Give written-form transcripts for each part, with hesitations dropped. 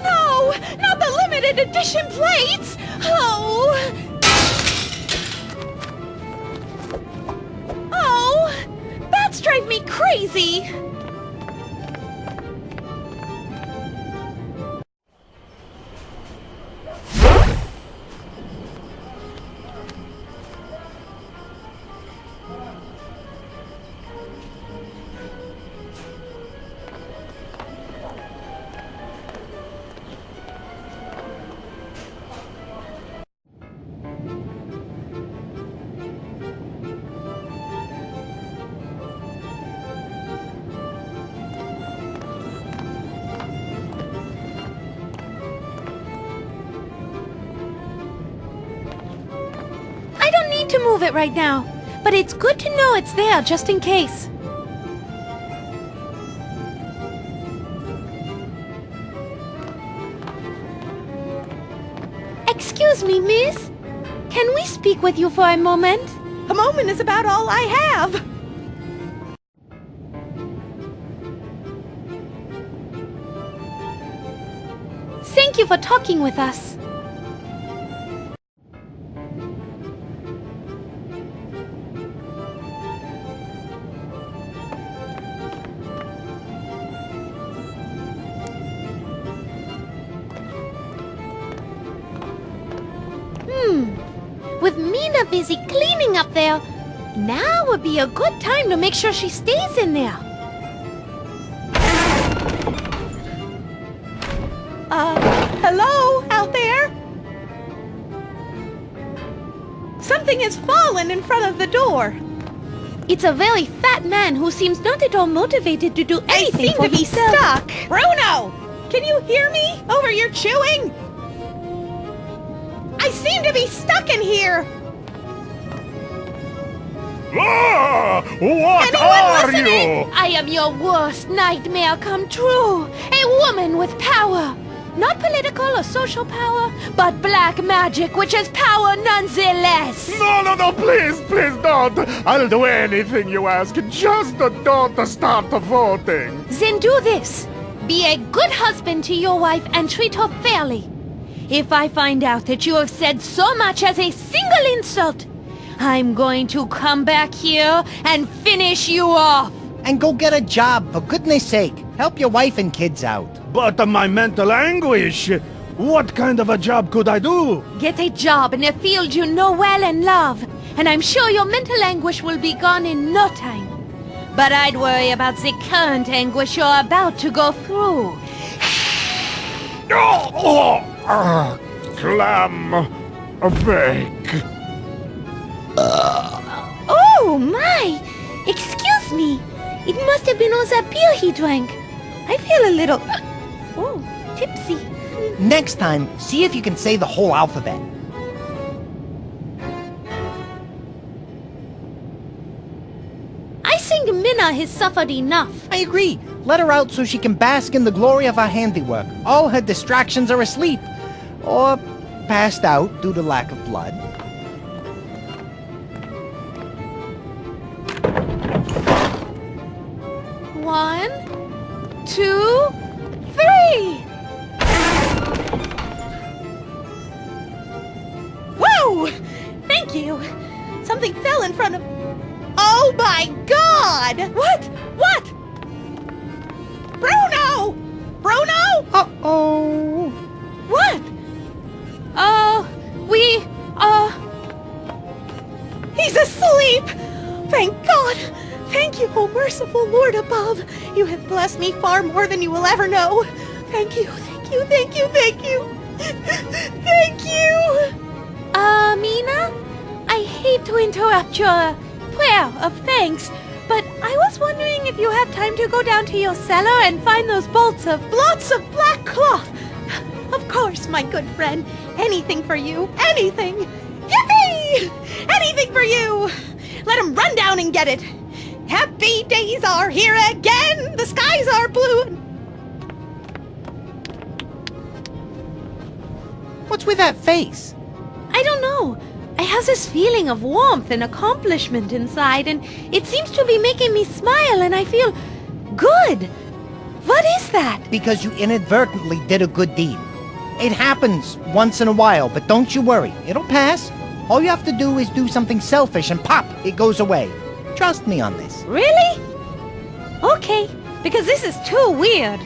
No! Not the limited edition plates! Oh! Oh! Bats drive me crazy! To move it right now, but it's good to know it's there just in case. Excuse me, miss. Can we speak with you for a moment? A moment is about all I have. Thank you for talking with us. With Mina busy cleaning up there, now would be a good time to make sure she stays in there. Hello out there? Something has fallen in front of the door. It's a very fat man who seems not at all motivated to do anything for himself. I seem to be stuck. Bruno! Can you hear me over your chewing? I seem to be stuck in here! Ah! What are you? I am your worst nightmare come true. A woman with power. Not political or social power, but black magic, which is power nonetheless. No, please don't. I'll do anything you ask. Just don't start voting. Then do this. Be a good husband to your wife and treat her fairly. If I find out that you have said so much as a single insult, I'm going to come back here and finish you off. And go get a job, for goodness sake. Help your wife and kids out. But my mental anguish. What kind of a job could I do? Get a job in a field you know well and love, and I'm sure your mental anguish will be gone in no time. But I'd worry about the current anguish you're about to go through. Clam bake. Oh my! Excuse me. It must have been all that beer he drank. I feel a little... tipsy. Next time, see if you can say the whole alphabet. I think Minna has suffered enough. I agree. Let her out so she can bask in the glory of our handiwork. All her distractions are asleep. Or passed out due to lack of blood. One, 2, 3! Whoa! Thank you. Something fell in front of... Oh my God! What? Bruno! Uh-oh. What? He's asleep! Thank God! Thank you, oh merciful Lord above! You have blessed me far more than you will ever know! Thank you! Thank you! Mina? I hate to interrupt your prayer of thanks, but I was wondering if you have time to go down to your cellar and find those blots of black cloth. Of course, my good friend. Anything for you. Anything. Yippee! Anything for you! Let him run down and get it. Happy days are here again. The skies are blue. What's with that face? I don't know. I have this feeling of warmth and accomplishment inside, and it seems to be making me smile, and I feel good. What is that? Because you inadvertently did a good deed. It happens once in a while, but don't you worry. It'll pass. All you have to do is do something selfish and pop, it goes away. Trust me on this. Really? Okay, because this is too weird.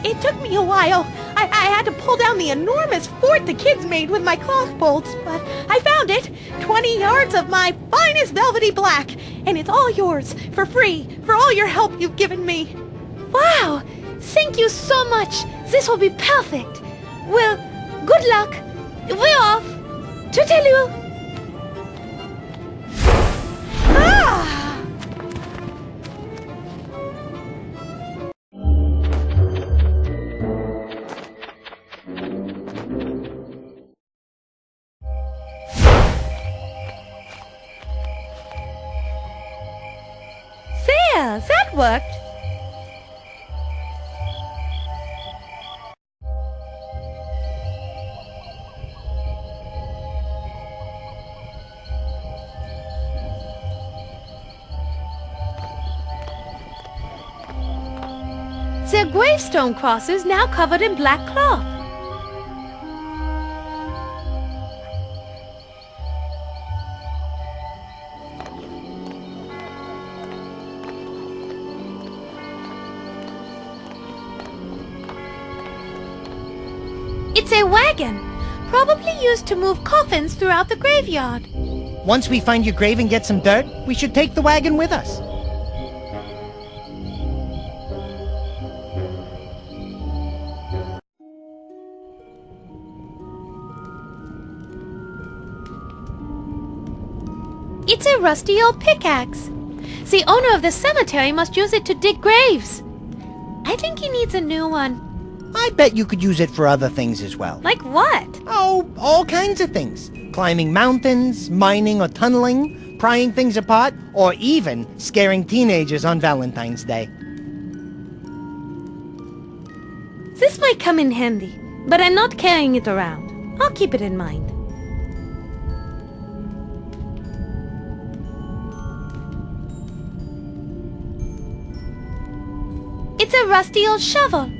It took me a while. I had to pull down the enormous fort the kids made with my cloth bolts, but I found it. 20 yards of my finest velvety black, and it's all yours, for free, for all your help you've given me. Wow! Thank you so much. This will be perfect. Well, good luck. We're off. Toodaloo. Ah! There, that worked. Their gravestone cross is now covered in black cloth. It's a wagon, probably used to move coffins throughout the graveyard. Once we find your grave and get some dirt, we should take the wagon with us. It's a rusty old pickaxe. The owner of the cemetery must use it to dig graves. I think he needs a new one. I bet you could use it for other things as well. Like what? Oh, all kinds of things. Climbing mountains, mining or tunneling, prying things apart, or even scaring teenagers on Valentine's Day. This might come in handy, but I'm not carrying it around. I'll keep it in mind. It's a rusty old shovel.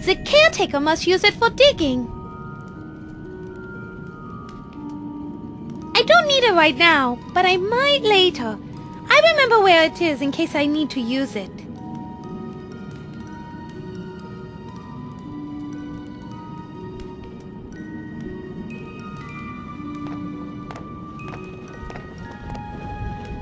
The caretaker must use it for digging. I don't need it right now, but I might later. I remember where it is in case I need to use it.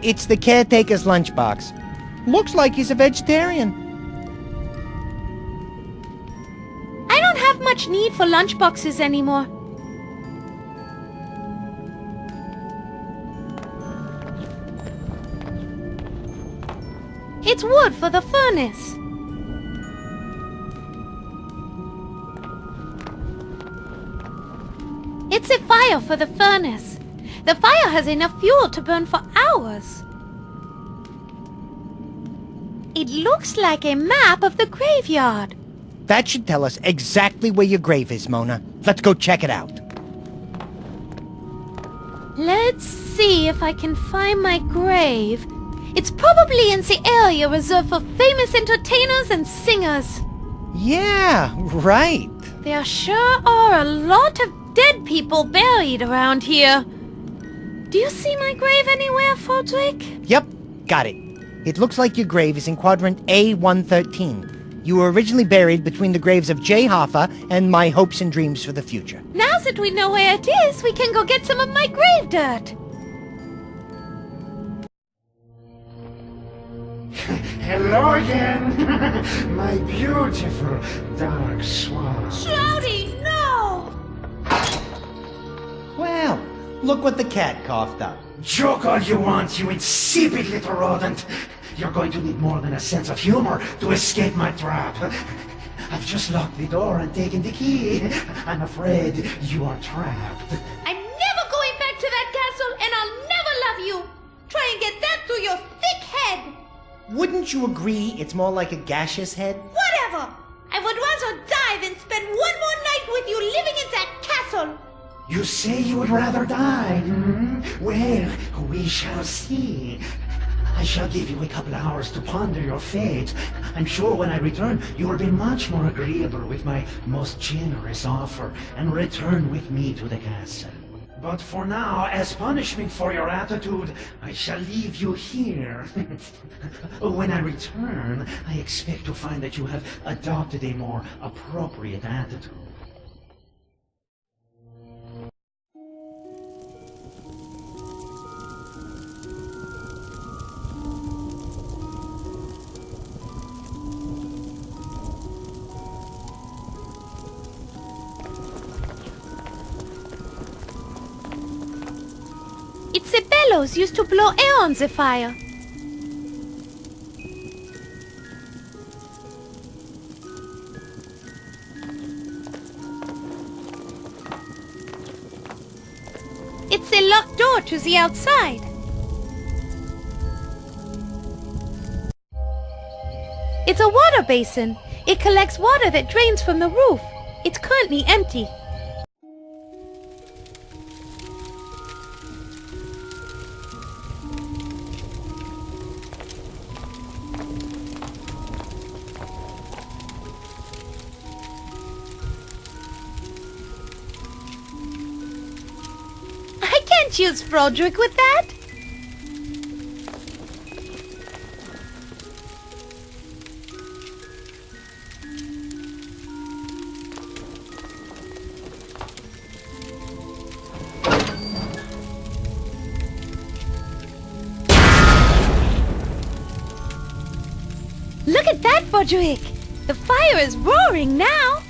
It's the caretaker's lunchbox. Looks like he's a vegetarian. I don't have much need for lunchboxes anymore. It's wood for the furnace. It's a fire for the furnace. The fire has enough fuel to burn for hours. It looks like a map of the graveyard. That should tell us exactly where your grave is, Mona. Let's go check it out. Let's see if I can find my grave. It's probably in the area reserved for famous entertainers and singers. Yeah, right. There sure are a lot of dead people buried around here. Do you see my grave anywhere, Fodrick? Yep, got it. It looks like your grave is in quadrant A113. You were originally buried between the graves of Jay Hoffa and my hopes and dreams for the future. Now that we know where it is, we can go get some of my grave dirt. Hello again, my beautiful dark swan. Shouty, no! Well, look what the cat coughed up. Joke all you want, you insipid little rodent. You're going to need more than a sense of humor to escape my trap. I've just locked the door and taken the key. I'm afraid you are trapped. I'm never going back to that castle, and I'll never love you. Try and get that through your thick head. Wouldn't you agree it's more like a gaseous head? Whatever. I would rather die than spend You say you would rather die, hmm? Well, we shall see. I shall give you a couple hours to ponder your fate. I'm sure when I return, you will be much more agreeable with my most generous offer and return with me to the castle. But for now, as punishment for your attitude, I shall leave you here. When I return, I expect to find that you have adopted a more appropriate attitude. It's the bellows used to blow air on the fire. It's a locked door to the outside. It's a water basin. It collects water that drains from the roof. It's currently empty. I can't use Frodrick with that. Look at that, Frodrick! The fire is roaring now!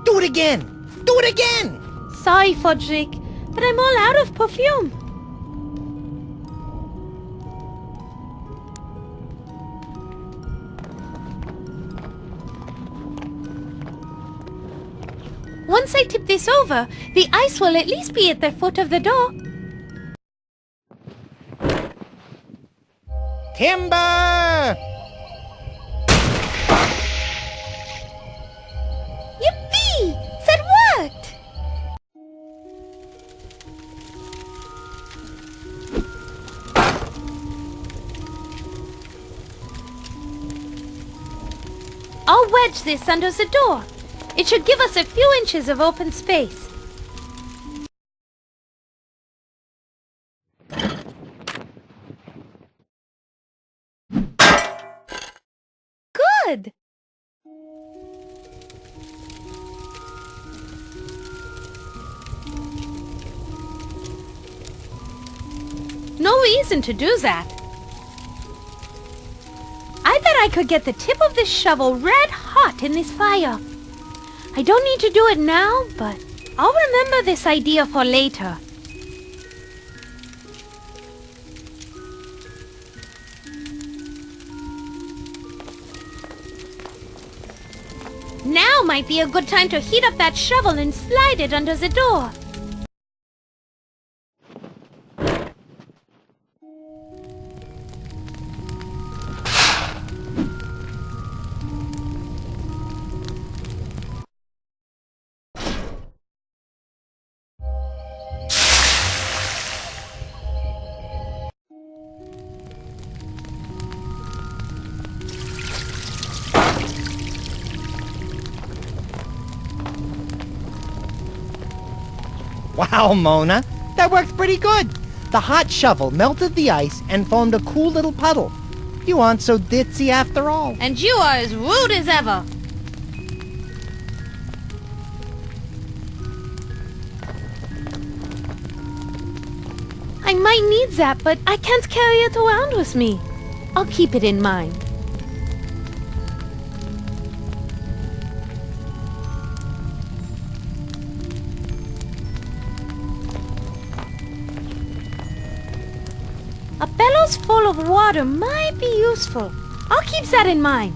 Do it again! Do it again! Sorry, Frodrick, but I'm all out of perfume. Once I tip this over, the ice will at least be at the foot of the door. Timber! Yippee! That worked! I'll wedge this under the door. It should give us a few inches of open space. Good! No reason to do that. I bet I could get the tip of this shovel red hot in this fire. I don't need to do it now, but I'll remember this idea for later. Now might be a good time to heat up that shovel and slide it under the door. Wow, Mona, that worked pretty good. The hot shovel melted the ice and formed a cool little puddle. You aren't so ditzy after all. And you are as rude as ever. I might need that, but I can't carry it around with me. I'll keep it in mind. A bellows full of water might be useful. I'll keep that in mind.